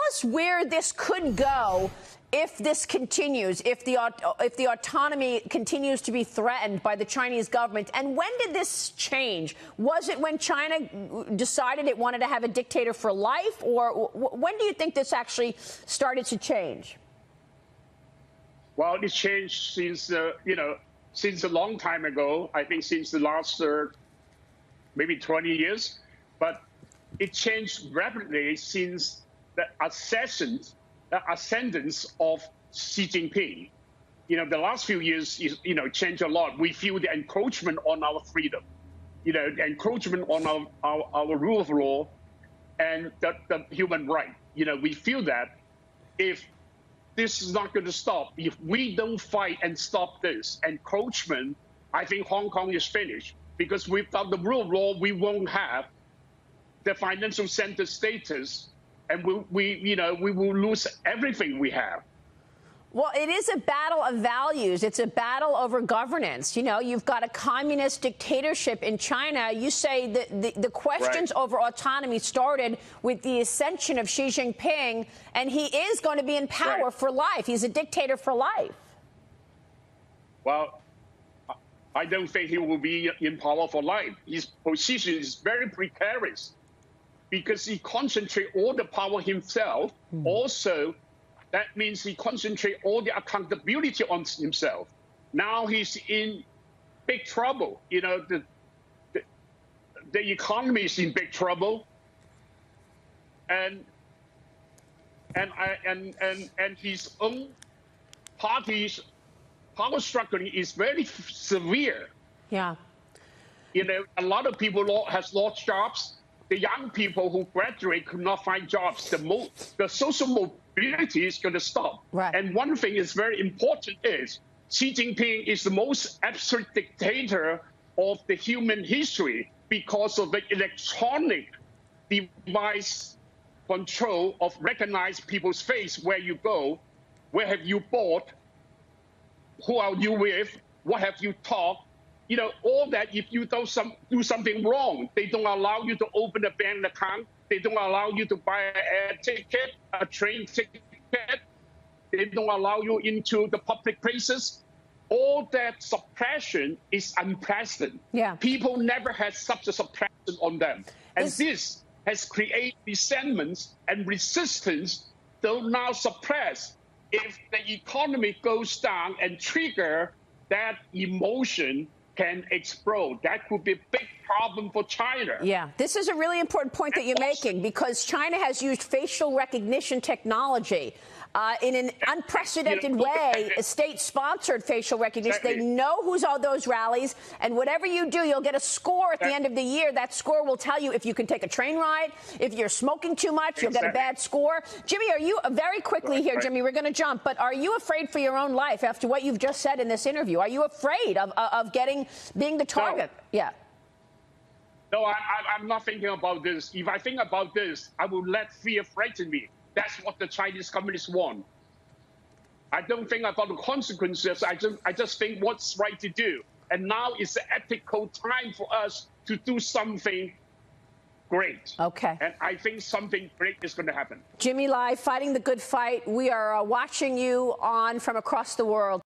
us where this could go if this continues, if the autonomy continues to be threatened by the Chinese government. And when did this change? Was it when China decided it wanted to have a dictator for life, or when do you think this actually started to change? Well, it changed since, since a long time ago. I think since the last maybe 20 years. But it changed rapidly since the ascendance of Xi Jinping. The last few years, changed a lot. We feel the encroachment on our freedom, the encroachment on our rule of law and the human right. We feel that if this is not going to stop, if we don't fight and stop this encroachment, I think Hong Kong is finished. Because without the rule of law, we won't have the financial center status, and we will lose everything we have. Well, it is a battle of values. It's a battle over governance. You've got a communist dictatorship in China. You say that the questions over autonomy started with the ascension of Xi Jinping, and he is going to be in power for life. He's a dictator for life. Well, I don't think he will be in power for life. His position is very precarious because he concentrates all the power himself. Also, that means he concentrates all the accountability on himself. Now he's in big trouble. The economy is in big trouble, and his own party's power struggling is very severe. Yeah. A lot of people has lost jobs. The young people who graduate could not find jobs. The social mobility is going to stop. Right. And one thing is very important is Xi Jinping is the most absolute dictator of the human history because of the electronic device control of recognize people's face, where you go, where have you bought, who are you with, what have you talked, all that. If you do something wrong, they don't allow you to open a bank account. They don't allow you to buy an air ticket, a train ticket. They don't allow you into the public places. All that suppression is unprecedented. Yeah. People never had such a suppression on them. And this has created resentments and resistance, though now suppressed. If the economy goes down and trigger that emotion can explode, that could be a big problem for China. Yeah, this is a really important point that you're making, because China has used facial recognition technology in an unprecedented way, state-sponsored facial recognition. They know who's on those rallies, and whatever you do, you'll get a score at the end of the year. That score will tell you if you can take a train ride, if you're smoking too much, you'll get a bad score. Jimmy, are you, very quickly here, Jimmy, we're going to jump, but are you afraid for your own life after what you've just said in this interview? Are you afraid of being the target? No. Yeah. No, I'm not thinking about this. If I think about this, I will let fear frighten me. That's what the Chinese communists want. I don't think about the consequences. I just think what's right to do. And now is the ethical time for us to do something great. Okay. And I think something great is going to happen. Jimmy Lai, fighting the good fight. We are watching you from across the world.